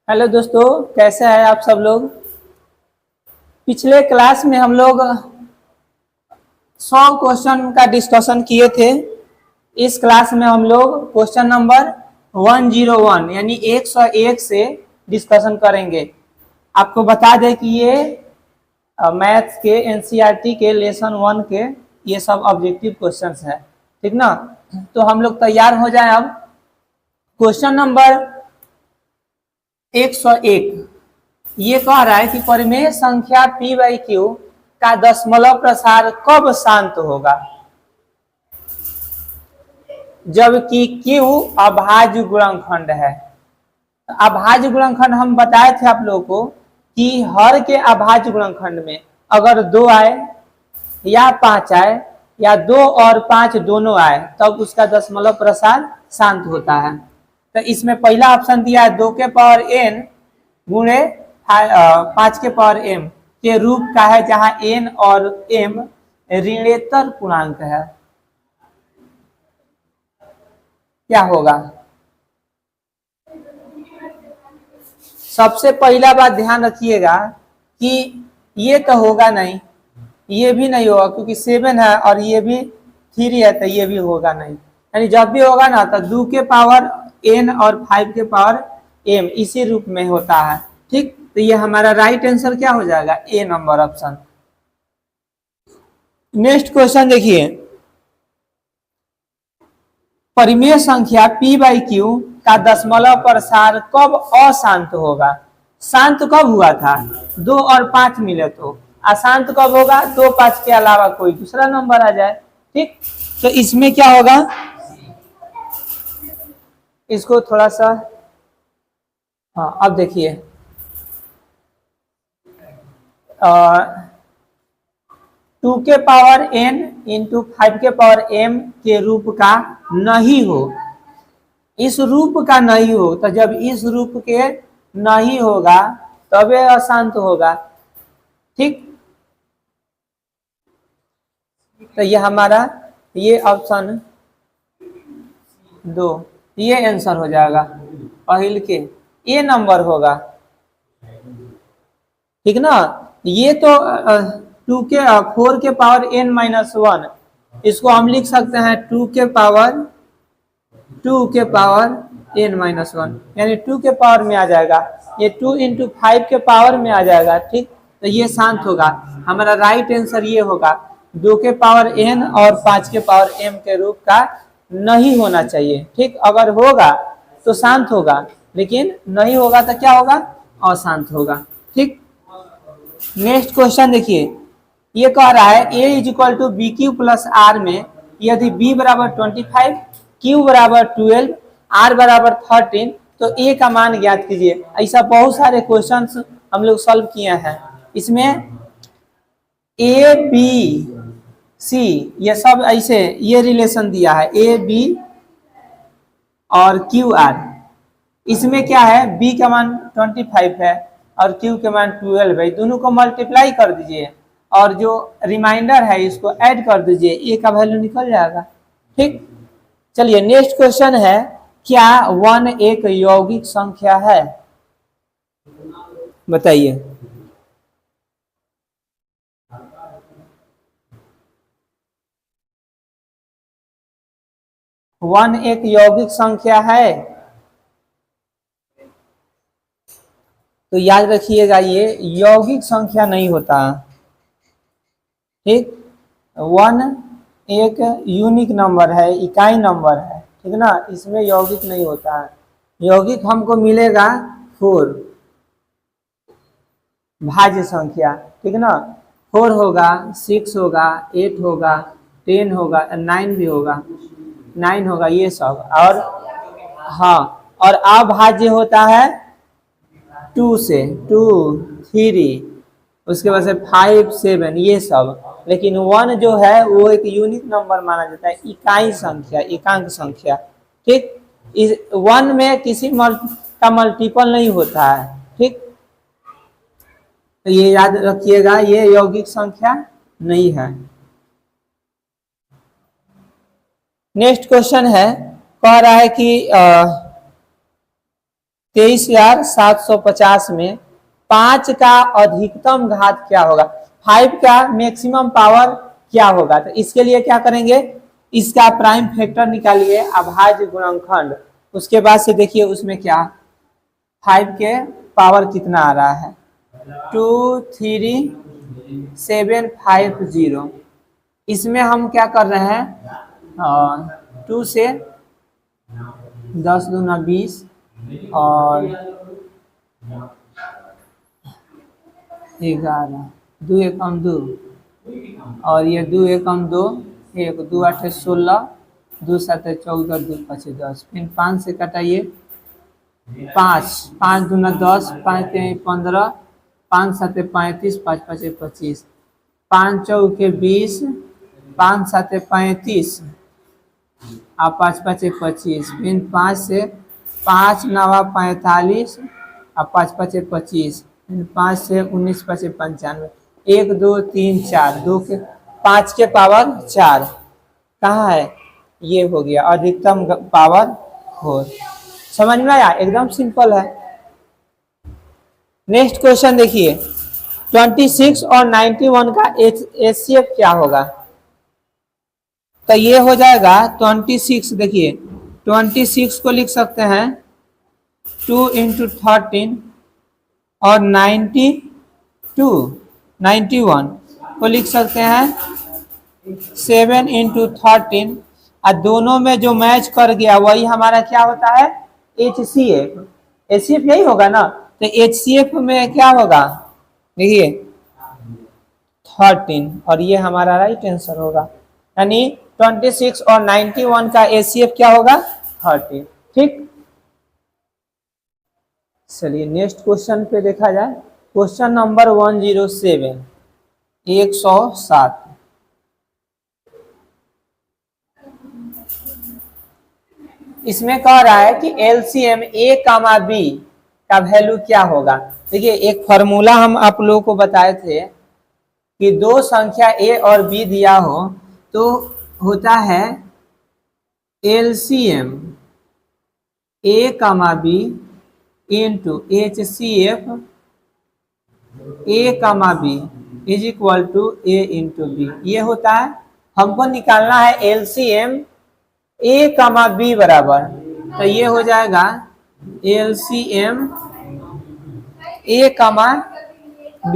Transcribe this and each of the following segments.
Hello दोस्तों, कैसे हैं आप सब लोग। पिछले क्लास में हम लोग 100 क्वेश्चन का डिस्कशन किए थे। इस क्लास में हम लोग क्वेश्चन नंबर 101 यानी 101 से डिस्कशन करेंगे। आपको बता दें कि ये मैथ्स के एनसीईआरटी के लेसन 1 के ये सब ऑब्जेक्टिव क्वेश्चंस हैं, ठीक ना। तो हम लोग तैयार हो जाए। अब क्वेश्चन नंबर 101 ये कह रहा है कि परिमेय संख्या p बाई क्यू का दशमलव प्रसार कब शांत होगा, जबकि q अभाज्य गुणनखंड है। अभाज्य गुणनखंड हम बताए थे आप लोगों को कि हर के अभाज्य गुणनखंड में अगर 2 आए या 5 आए या 2 और 5 दोनों आए तब उसका दशमलव प्रसार शांत होता है। तो इसमें पहला ऑप्शन दिया है 2 के पावर n गुणे 5 के पावर m के रूप का है, जहां n और m ऋणेतर पूर्णांक है। क्या होगा? सबसे पहला बात ध्यान रखिएगा कि ये तो होगा नहीं, ये भी नहीं होगा क्योंकि 7 है और ये भी 3 है, तो ये भी होगा नहीं। यानी जब भी होगा ना तो 2 के पावर n और 5 के पावर m इसी रूप में होता है, ठीक। तो ये हमारा राइट आंसर क्या हो जाएगा? ए नंबर ऑप्शन। नेक्स्ट क्वेश्चन देखिए, परिमेय संख्या p बाई क्यू का दशमलव प्रसार कब अशांत होगा। शांत कब हुआ था? 2 और 5 मिले तो। अशांत कब होगा? 2 5 के अलावा कोई दूसरा नंबर आ जाए, ठीक। तो इसमें क्या होगा, इसको थोड़ा सा, हाँ अब देखिए, 2 के पावर n इंटू 5 के पावर m के रूप का नहीं हो, इस रूप का नहीं हो, तो जब इस रूप के नहीं होगा तब ये अशांत होगा, ठीक। तो ये हमारा ये ऑप्शन 2 ये आंसर हो जाएगा, पहल के ए नंबर होगा, ठीक ना। ये तो 4 के पावर n माइनस 1, इसको हम लिख सकते हैं 2 के पावर n माइनस 1, यानी 2 के पावर में आ जाएगा। ये 2 इंटू 5 के पावर में आ जाएगा, ठीक। तो ये शांत होगा। हमारा राइट आंसर ये होगा, 2 के पावर n और 5 के पावर m के रूप का नहीं होना चाहिए, ठीक। अगर होगा तो शांत होगा, लेकिन नहीं होगा तो क्या होगा? अशांत होगा, ठीक। नेक्स्ट क्वेश्चन देखिए, ये कह रहा है a is equal to b q plus r में यदि b बराबर 25, q बराबर 12, r बराबर 13 तो a का मान ज्ञात कीजिए। ऐसा बहुत सारे क्वेश्चंस हम लोग सॉल्व किए हैं। इसमें a b c ये सब ऐसे ये रिलेशन दिया है, a b और q r। इसमें क्या है, b का मान 25 है और q के मान 12 है, दोनों को मल्टीप्लाई कर दीजिए और जो रिमाइंडर है इसको ऐड कर दीजिए, a का वैल्यू निकल जाएगा, ठीक। चलिए नेक्स्ट क्वेश्चन है, क्या 1 एक यौगिक संख्या है? बताइए। 1 एक यौगिक संख्या है? तो याद रखिएगा ये यौगिक संख्या नहीं होता, ठीक। 1 एक यूनिक नंबर है, इकाई नंबर है, ठीक ना। इसमें यौगिक नहीं होता है। यौगिक हमको मिलेगा 4 भाज्य संख्या, ठीक ना। 4 होगा, 6 होगा, 8 होगा, 10 होगा, 9 भी होगा, 9 होगा, ये सब। और हाँ, और अभाज्य होता है 2 से 2 3, उसके बाद से 5 7 ये सब। लेकिन 1 जो है वो एक यूनिक नंबर माना जाता है, इकाई संख्या, एकांक संख्या, ठीक। इस 1 में किसी का मल्टीपल नहीं होता है, ठीक। तो ये याद रखिएगा, ये यौगिक संख्या नहीं है। नेक्स्ट क्वेश्चन है, कह रहा है कि 23,750 में 5 का अधिकतम घात क्या होगा, 5 का मैक्सिमम पावर क्या होगा। तो इसके लिए क्या करेंगे, इसका प्राइम फैक्टर निकालिए, अभाज्य गुणनखंड। उसके बाद से देखिए उसमें क्या 5 के पावर कितना आ रहा है, 23750। इसमें हम क्या कर रहे हैं, 2 से 10 दूना 20 और 11, 2 एकम 2 और ये 2 एकम 2, 1 2 8 16, 2 7 14, 2 5 10, फिर 5 से कटाइए 5, 5 दूना 10, 5 3 15, 5 7 35, 5 5 25, 5 चौके 20, 5 7 35 और 5 5 25, फिर 5 से 5 9 45 और 5 5 25, फिर 5 से 19 5 95, 1 2 3 4, 2 के 5 के पावर 4 कहाँ है, ये हो गया अधिकतम पावर 4। समझ में आया, एकदम सिंपल है। नेक्स्ट क्वेश्चन देखिए, 26 और 91 का HCF क्या होगा। तो ये हो जाएगा 26, देखिए 26 को लिख सकते हैं 2 × 13 और 91 को लिख सकते हैं 7 × 13 और दोनों में जो मैच कर गया वही हमारा क्या होता है, HCF। HCF यही होगा ना, तो HCF में क्या होगा, देखिए 13 और ये हमारा राइट आंसर होगा, यानी 26 और 91 का HCF क्या होगा, 13। ठीक, चलिए नेक्स्ट क्वेश्चन पे देखा जाए। Question number 107, 107। इसमें कह रहा है कि LCM A, B का वैल्यू क्या होगा। देखिए एक फॉर्मूला हम आप लोगों को बताए थे कि दो संख्या A और B दिया हो तो होता है LCM A, B into HCF A, B is equal to A into B। ये होता है, हमको निकालना है LCM A, B बराबर, तो ये हो जाएगा LCM A, B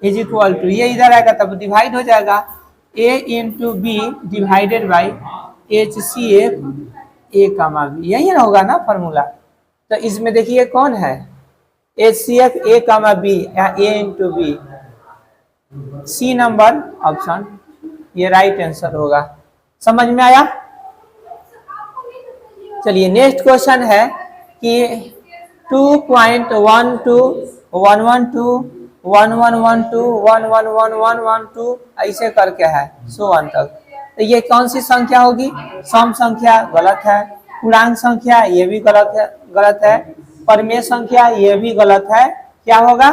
is equal to, ये इधर आएगा तब डिवाइड हो जाएगा A into B divided by HCF A, B। यही ना होगा ना फॉर्मूला। तो इसमें देखिए कौन है HCF A, B या A into B, C number option, ये राइट आंसर होगा। समझ में आया। चलिए नेक्स्ट क्वेश्चन है कि 2.12 112 1112 111112 ऐसे करके है 100 तक। तो ये कौन सी संख्या होगी, सम संख्या गलत है, पूर्णांक संख्या ये भी गलत है, परिमेय संख्या ये भी गलत है, क्या होगा,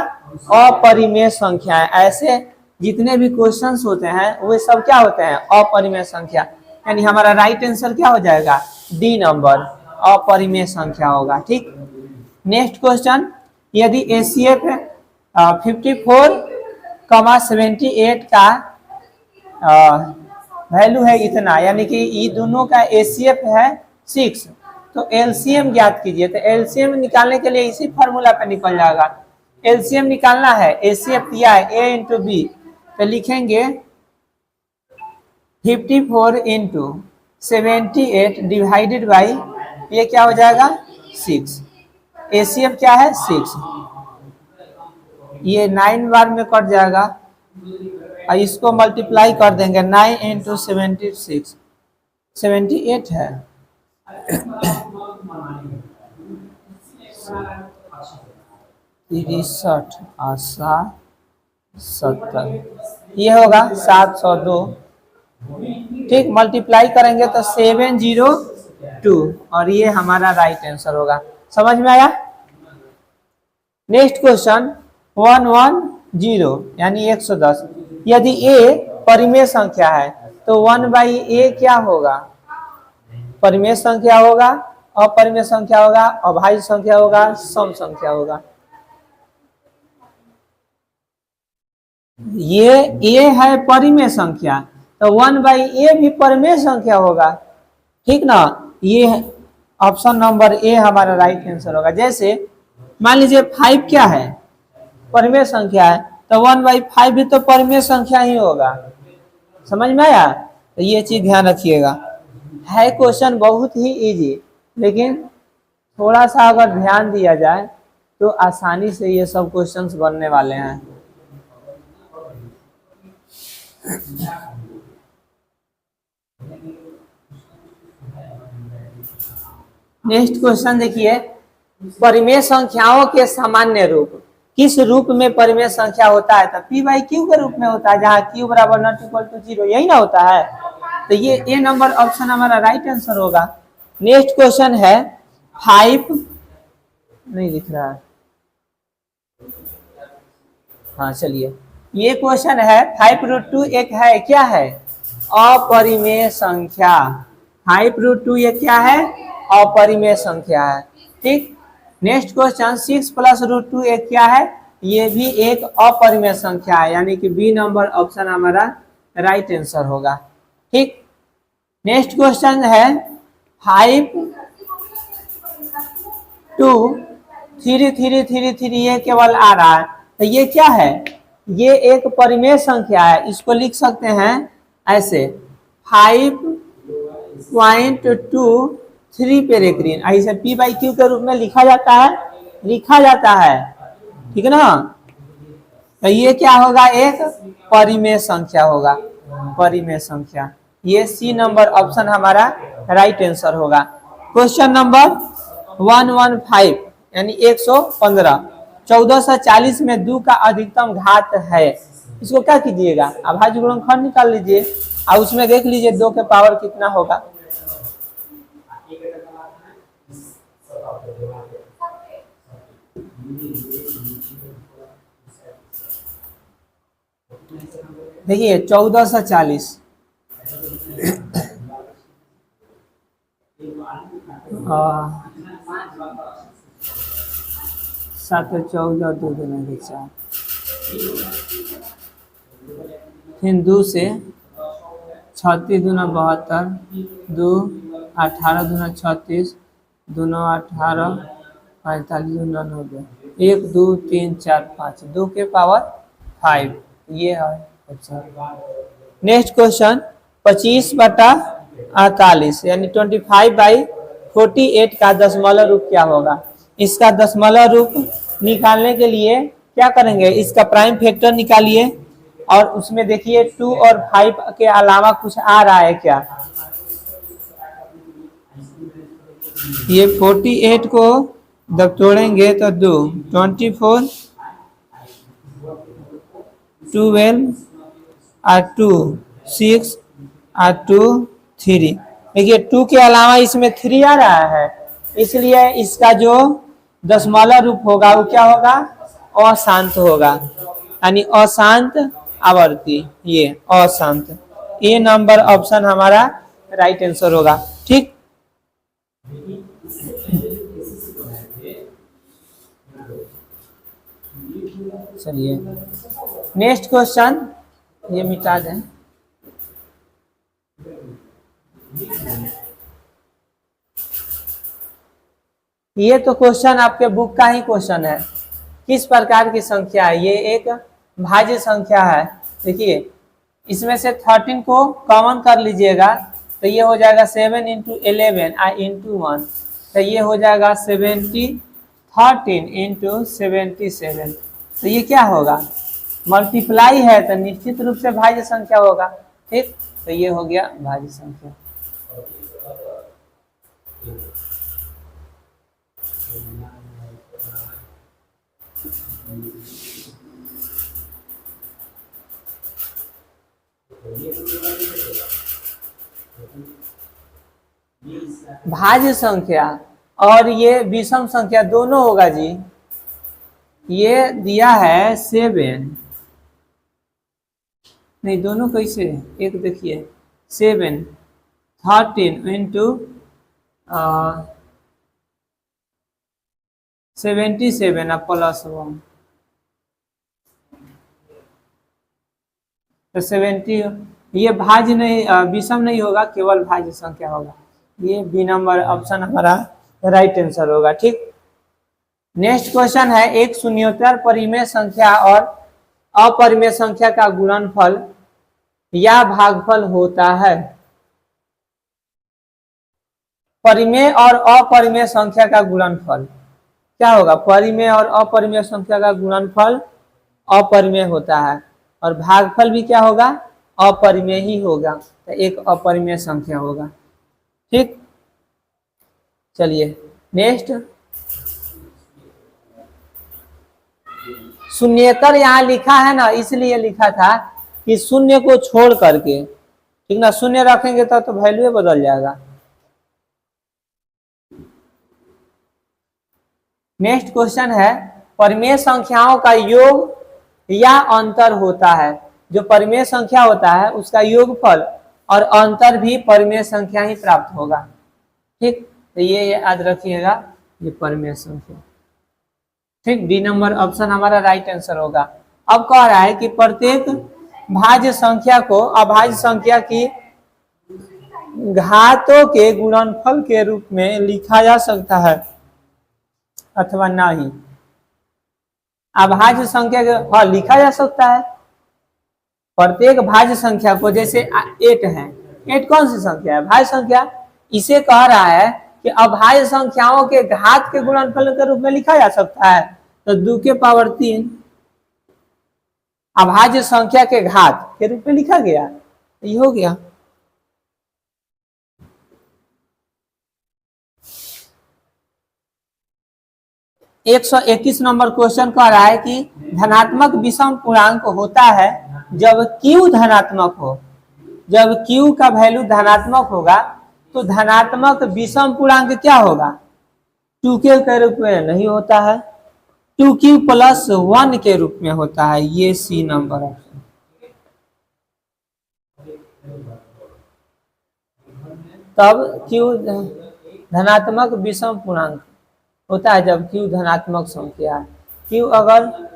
अपरिमेय संख्या। ऐसे जितने भी क्वेश्चंस होते हैं वे सब क्या होते हैं, अपरिमेय संख्या, यानी हमारा राइट आंसर क्या हो जाएगा, डी नंबर, अपरिमेय संख्या होगा। ठीक, नेक्स्ट क्वेश्चन, यदि HCF 54,78 का वैल्यू है इतना, यानी कि ये दोनों का HCF है 6, तो LCM ज्ञात कीजिए। तो LCM निकालने के लिए इसी फॉर्मूला पे निकल जाएगा। LCM निकालना है, HCF दिया है A इंटू B, तो लिखेंगे 54 इंटू 78 डिवाइडेड बाई, ये क्या हो जाएगा 6, HCF क्या है 6, ये 9 बार में कट जाएगा और इसको मल्टीप्लाई कर देंगे 9 इंटू 76, 78 है 63 और 70, ये होगा 702। ठीक, मल्टीप्लाई करेंगे तो 702 और ये हमारा राइट आंसर होगा। समझ में आया। नेक्स्ट क्वेश्चन 110 यानी 110, यदि A परिमेय संख्या है तो 1/A क्या होगा, परिमेय संख्या होगा, अपरिमेय संख्या होगा, अभाज्य संख्या होगा, सम संख्या होगा। ये है परिमेय संख्या, तो 1/a भी परिमेय संख्या होगा, ठीक ना। ये ऑप्शन नंबर ए हमारा राइट आंसर होगा। जैसे मान लीजिए 5 क्या है, परिमेय संख्या है, तो 1/5 भी तो परिमेय संख्या ही होगा। समझ में आया? तो ये चीज ध्यान रखिएगा। है क्वेश्चन बहुत ही इजी, लेकिन थोड़ा सा अगर ध्यान दिया जाए तो आसानी से ये सब क्वेश्चंस बनने वाले हैं। नेक्स्ट क्वेश्चन देखिए, परिमेय संख्याओं के सामान्य रूप। किस रूप में परिमेय संख्या होता है? तो p/q के रूप में होता है, जहाँ q बराबर नॉट इक्वल टू 0, यही ना होता है। तो ये ए नंबर ऑप्शन हमारा राइट आंसर होगा। नेक्स्ट क्वेश्चन है 5, नहीं दिख रहा है, हाँ चलिए, ये क्वेश्चन है 5√2 एक है, क्या है? अपरिमेय संख्या। 5√2 ये क्या है? अपरिमेय संख्या है, ठीक। नेक्स्ट क्वेश्चन 6+√2 एक क्या है? ये भी एक अपरिमेय संख्या है, यानी कि बी नंबर ऑप्शन हमारा राइट आंसर होगा, ठीक। नेक्स्ट क्वेश्चन है 5 2 3 3 3 3, ये केवल आ रहा है, तो ये क्या है? ये एक परिमेय संख्या है। इसको लिख सकते हैं ऐसे 5.23 पेरेग्रीन, ऐसे p/q के रूप में लिखा जाता है, ठीक है ना। तो ये क्या होगा? एक परिमेय संख्या होगा, परिमेय संख्या। ये सी नंबर ऑप्शन हमारा राइट आंसर होगा। क्वेश्चन नंबर 115 यानी 115, 1440 में 2 का अधिकतम घात है, इसको क्या कीजिएगा? अभाज्य गुणनखंड निकाल लीजिए और उसमें देख लीजिए 2 के पावर कितना होगा। देखिए 1440 7 14 2 2 4, फिर 2 से 36 दूना 72, 2 18 दूना 36, 2 9 18, 45 दूना 90, 1 2 3 4 5, 2 के पावर 5, ये है ऑप्शन। नेक्स्ट क्वेश्चन 25/48 यानी 25/48 का दशमलव रूप क्या होगा? इसका दशमलव रूप निकालने के लिए क्या करेंगे? इसका प्राइम फैक्टर निकालिए और उसमें देखिए 2 और 5 के अलावा कुछ आ रहा है क्या? ये 48 को जब तोड़ेंगे तो 2 24 12 और 2 6 और 2 3। देखिए 2 के अलावा इसमें 3 आ रहा है, इसलिए इसका जो दशमलव रूप होगा वो क्या होगा? अशांत होगा, यानी अशांत आवर्ती, ये अशांत। ए नंबर ऑप्शन हमारा राइट आंसर होगा, ठीक। चलिए नेक्स्ट क्वेश्चन, ये मिटा दें। ये तो क्वेश्चन आपके बुक का ही क्वेश्चन है। किस प्रकार की संख्या है? ये एक भाज्य संख्या है। देखिए इसमें से 13 को कॉमन कर लीजिएगा तो ये हो जाएगा 7 × 11 × 1, तो ये हो जाएगा 70, 13 × 77। तो ये क्या होगा? मल्टीप्लाई है तो निश्चित रूप से भाज्य संख्या होगा, ठीक। तो ये हो गया भाज्य संख्या। भाज्य संख्या और ये विषम संख्या दोनों होगा जी। ये दिया है 7, नहीं दोनों कैसे? एक देखिए 7 13 × 77 +1 तो 70, ये भाज्य नहीं, विषम नहीं होगा, केवल भाज्य संख्या होगा। ये बी नंबर ऑप्शन हमारा राइट आंसर होगा। ठीक, नेक्स्ट क्वेश्चन है, एक शून्योत्तर परिमेय संख्या और अपरिमेय संख्या का गुणनफल या भागफल होता है। परिमेय और अपरिमेय संख्या का गुणनफल क्या होगा? परिमेय और अपरिमेय संख्या का गुणनफल अपरिमेय होता है और भागफल भी क्या होगा? अपरिमेय ही होगा, तो एक अपरिमेय संख्या होगा। ठीक, चलिए नेक्स्ट, शून्येतर यहाँ लिखा है ना, इसलिए लिखा था कि शून्य को छोड़ करके, ठीक ना, शून्य रखेंगे तो वैल्यू बदल जाएगा। नेक्स्ट क्वेश्चन है, परिमेय संख्याओं का योग या अंतर होता है। जो परिमेय संख्या होता है उसका योगफल और अंतर भी परिमेय संख्या ही प्राप्त होगा। ठीक, तो ये याद रखिएगा, ये परिमेय संख्या। ठीक, डी नंबर ऑप्शन हमारा राइट आंसर होगा। अब कह रहा है कि प्रत्येक भाज्य संख्या को अभाज्य संख्या की घातों के गुणनफल के रूप में लिखा जा सकता है अथवा नहीं। अभाज्य संख्या के, हाँ, लिखा जा सकता है। प्रत्येक भाज्य संख्या को, जैसे 8 है, 8 कौन सी संख्या है? भाज्य संख्या। इसे कह रहा है कि अभाज्य संख्याओं के घात के गुणनफल के रूप में लिखा जा सकता है, तो 2 के पावर 3 अभाज्य संख्या के घात के रूप में लिखा गया, ये हो गया। एक 121 नंबर क्वेश्चन कह रहा है कि धनात्मक विषम पूर्णांक होता है जब Q धनात्मक हो। जब Q का वैल्यू धनात्मक होगा तो धनात्मक विषम पूर्णांक क्या होगा? 2Q के रूप में नहीं होता है, 2Q + 1 के रूप में होता है। ये सी नंबर ऑप्शन। तब Q धनात्मक विषम पूर्णांक होता है जब Q धनात्मक संख्या है। Q अगर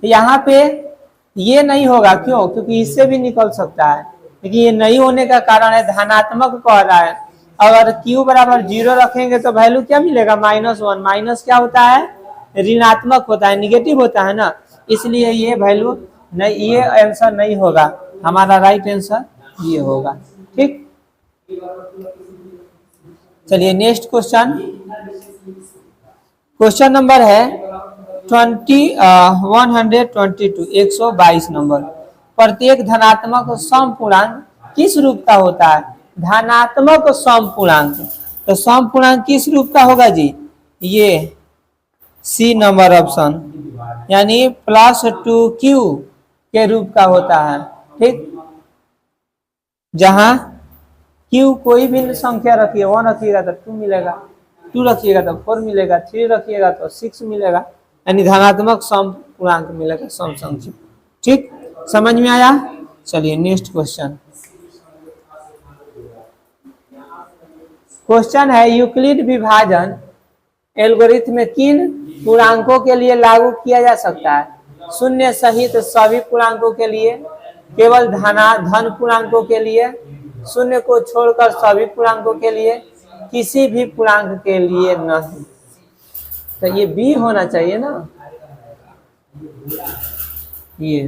यहाँ पे ये नहीं होगा, क्यों? क्योंकि इससे भी निकल सकता है, लेकिन ये नहीं होने का कारण है धनात्मक कह रहा है। अगर Q = 0 रखेंगे तो वैल्यू क्या मिलेगा? -1। माइनस क्या होता है? ऋणात्मक होता है, निगेटिव होता है ना, इसलिए ये वैल्यू नहीं, ये आंसर नहीं होगा। हमारा राइट आंसर ये होगा। ठीक, चलिए नेक्स्ट क्वेश्चन, क्वेश्चन नंबर है 122 नंबर। प्रत्येक धनात्मक समपूर्णांक किस रूप का होता है? धनात्मक समपूर्णांक, तो समपूर्णांक किस रूप का होगा जी? ये सी नंबर ऑप्शन, यानी +2Q के रूप का होता है। ठीक, जहां Q कोई भी संख्या रखिए, 1 रखिएगा तो 2 मिलेगा, 2 रखिएगा तो 4 मिलेगा, 3 रखिएगा तो 6 मिलेगा, यानी धनात्मक सम पूर्णांक मिलेगा, सम संख्या। ठीक, समझ में आया? चलिए नेक्स्ट क्वेश्चन, क्वेश्चन है, यूक्लिड विभाजन एल्गोरिथम में किन पूर्णांकों के लिए लागू किया जा सकता है? शून्य सहित सभी पूर्णांकों के लिए, केवल धन पूर्णांकों के लिए, शून्य को छोड़कर सभी पूर्णांकों के लिए, किसी भी पूर्णांक के लिए नहीं। तो ये बी होना चाहिए ना, ये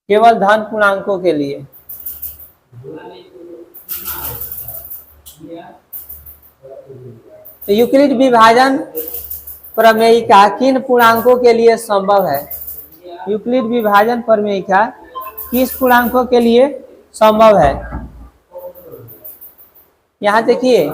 केवल धन पूर्णांकों के लिए। तो यूक्लिड विभाजन प्रमेयिका किन पूर्णांकों के लिए संभव है? यूक्लिड विभाजन प्रमेयिका किस पूर्णांकों के लिए संभव है? यहां देखिए,